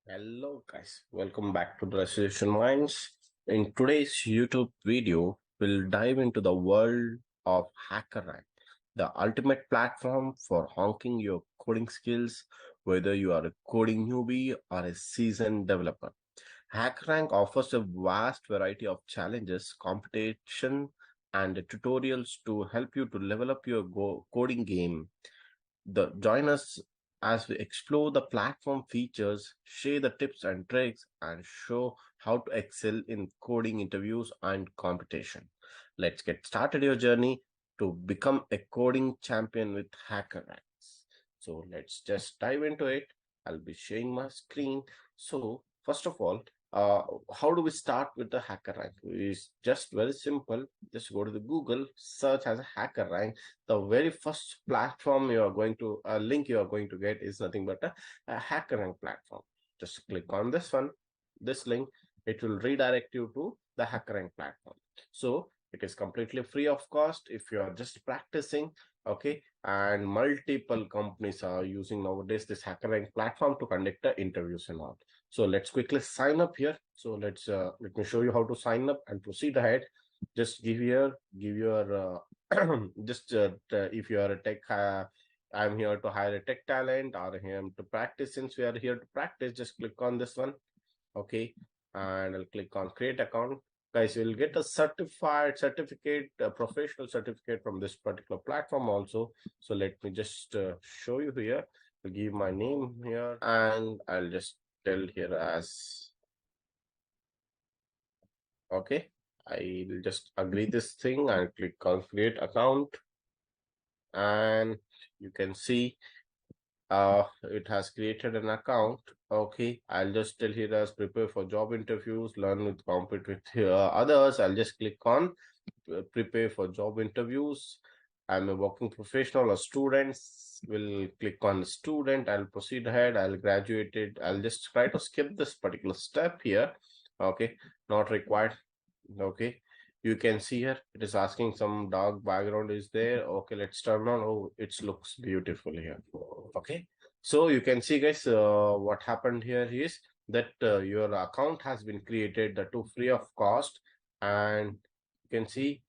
Hello guys, welcome back to the Resolution Minds. In today's YouTube video, we'll dive into the world of HackerRank, the ultimate platform for honking your coding skills, whether you are a coding newbie or a seasoned developer. HackerRank offers a vast variety of challenges, competition, and tutorials to help you to level up your coding game. Join us as we explore the platform features, share the tips and tricks, and show how to excel in coding interviews and competition. Let's get started your journey to become a coding champion with HackerRanks. So let's just dive into it. I'll be sharing my screen. So first of all, uh, how do we start with the HackerRank? It's just very simple. Just go to the Google, search as a HackerRank. The very first platform you are going to link you are going to get is nothing but a HackerRank platform. Just click on this link. It will redirect you to the HackerRank platform. So it is completely free of cost if you are just practicing. Okay, and multiple companies are using nowadays this HackerRank platform to conduct the interviews and all. So let's quickly sign up here. So let me show you how to sign up and proceed ahead. Just give your just if you are a tech I'm here to hire a tech talent or here to practice. Since we are here to practice, just click on this one. Okay, and I'll click on create account. Guys, you'll get a certificate, a professional certificate from this particular platform also. So let me just show you here. I'll give my name here and I'll just tell here as okay. I will just agree this thing and click on create account, and you can see it has created an account. Okay, I'll just tell here as prepare for job interviews, learn with compete with others. I'll just click on prepare for job interviews. I'm a working professional or students. Will click on student. I'll proceed ahead. I'll graduate it. I'll just try to skip this particular step here. Okay, not required. Okay, you can see here it is asking some dark background is there. Okay, let's turn on. Oh, it looks beautiful here. Okay, so you can see guys, what happened here is that your account has been created, the two free of cost, and you can see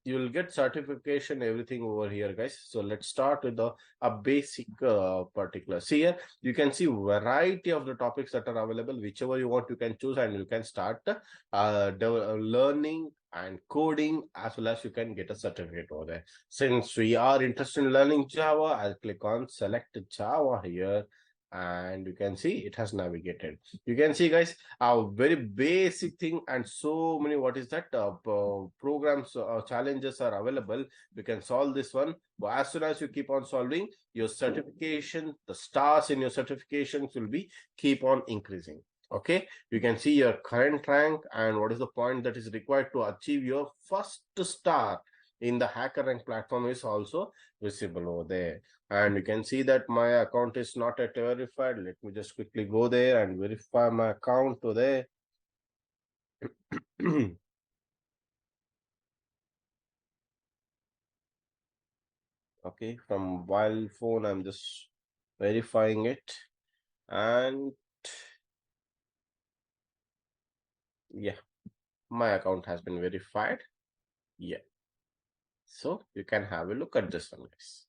you will get certification everything over here guys. So let's start with the a basic particular. See here you can see variety of the topics that are available. Whichever you want you can choose, and you can start learning and coding, as well as you can get a certificate over there. Since we are interested in learning Java, I'll click on select Java here, and you can see it has navigated. You can see guys a very basic thing, and so many what is that programs challenges are available. You can solve this one, but as soon as you keep on solving, your certification, the stars in your certifications will be keep on increasing. Okay, you can see your current rank and what is the point that is required to achieve your first star in the HackerRank platform is also visible over there. And you can see that my account is not yet verified. Let me just quickly go there and verify my account to there. Okay, from mobile phone, I'm just verifying it. And yeah, my account has been verified. Yeah. So you can have a look at this one, guys.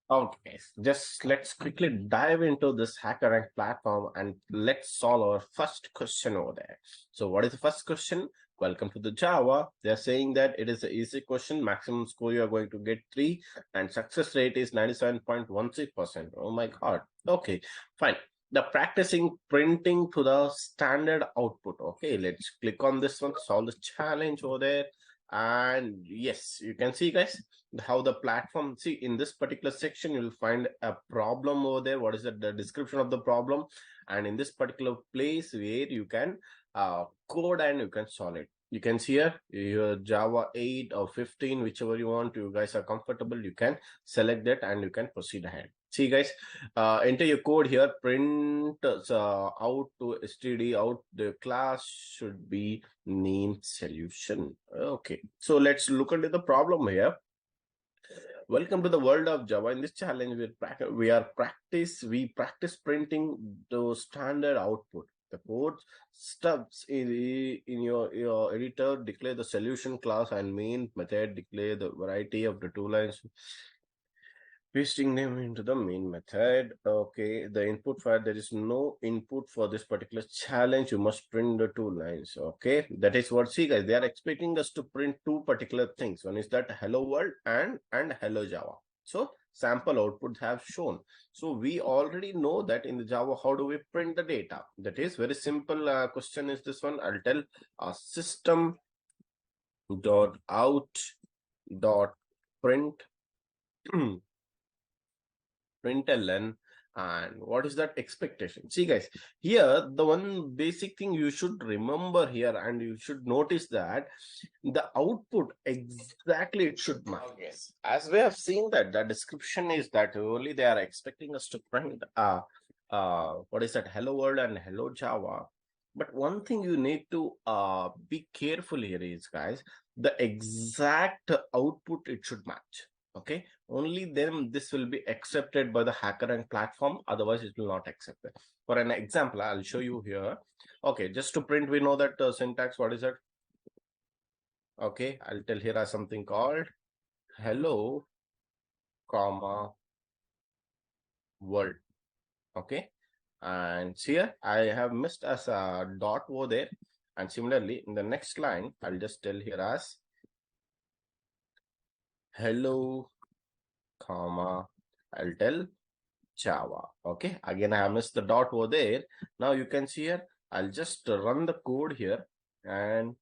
Okay, just let's quickly dive into this HackerRank platform and let's solve our first question over there. So what is the first question? Welcome to the Java. They're saying that it is an easy question. Maximum score you are going to get 3 and success rate is 97.16%. Oh my God. Okay, fine. The practicing printing to the standard output. Okay, let's click on this one, solve the challenge over there. And yes, you can see guys how the platform, see in this particular section you will find a problem over there. What is the description of the problem, and in this particular place where you can code and you can solve it. You can see here your Java 8 or 15, whichever you want, you guys are comfortable, you can select that and you can proceed ahead. See guys, enter your code here, print out to std out, the class should be named solution. Okay, so let's look into the problem here. Welcome to the world of Java. In this challenge, we practice printing the standard output. The code stubs in your editor declare the solution class and main method declare the variety of the two lines, pasting them into the main method. Okay, the input file, there is no input for this particular challenge. You must print the two lines. Okay, that is what, see guys, they are expecting us to print two particular things. One is that hello world and hello Java. So sample outputs have shown. So we already know that in the Java, how do we print the data? That is very simple. Question is this one. I'll tell system dot out dot print println, and what is that expectation? See guys, here the one basic thing you should remember here, and you should notice that the output exactly it should match. Yes, as we have seen that the description is that only they are expecting us to print what is that, hello world and hello Java. But one thing you need to be careful here is, guys, the exact output it should match. Okay, only then this will be accepted by the HackerRank platform, otherwise it will not accept it. For an example, I'll show you here. Okay, just to print, we know that syntax, what is it? Okay, I'll tell here as something called hello comma world. Okay, and here I have missed as a dot over there, and similarly in the next line I'll just tell here as hello comma, I'll tell Java. Okay, again I have missed the dot over there. Now you can see here, I'll just run the code here and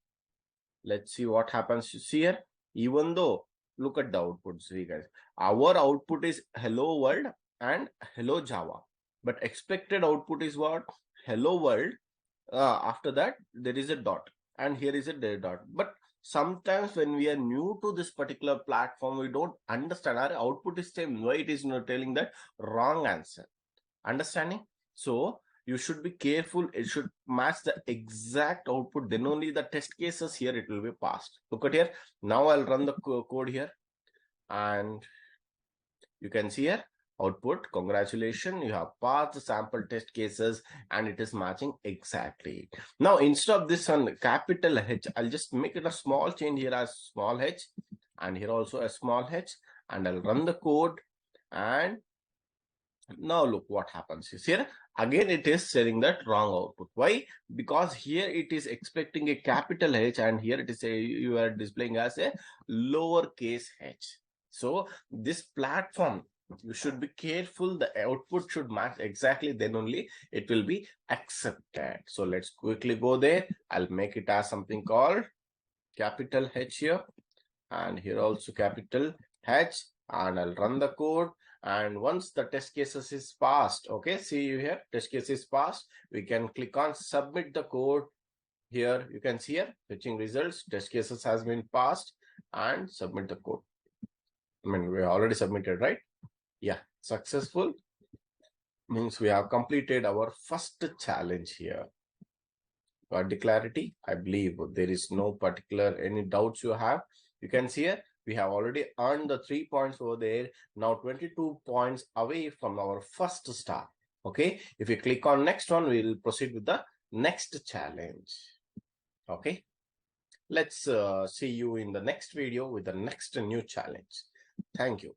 let's see what happens. You see here, even though, look at the output. See guys, our output is hello world and hello Java, but expected output is what? Hello world. After that there is a dot, and here is a dot. But sometimes when we are new to this particular platform, we don't understand our output is same. Why it is not telling that wrong answer? Understanding? So you should be careful. It should match the exact output. Then only the test cases here it will be passed. Look at here. Now I'll run the code here, and you can see here output. Congratulations, you have passed the sample test cases and it is matching exactly. Now instead of this one capital H, I'll just make it a small change here as small h, and here also a small h, and I'll run the code. And now look what happens is here again it is saying that wrong output. Why? Because here it is expecting a capital H, and here it is a you are displaying as a lowercase h. So this platform, you should be careful. The output should match exactly, then only it will be accepted. So let's quickly go there. I'll make it as something called capital H here, and here also capital H, and I'll run the code. And once the test cases is passed, okay, see you here, test case is passed, we can click on submit the code. Here you can see here fetching results, test cases has been passed, and submit the code. I mean, we already submitted, right? Yeah, successful means we have completed our first challenge here. Got the clarity? I believe there is no particular any doubts you have. You can see here we have already earned the 3 points over there. Now 22 points away from our first star. Okay, if you click on next one, we will proceed with the next challenge. Okay, let's see you in the next video with the next new challenge. Thank you.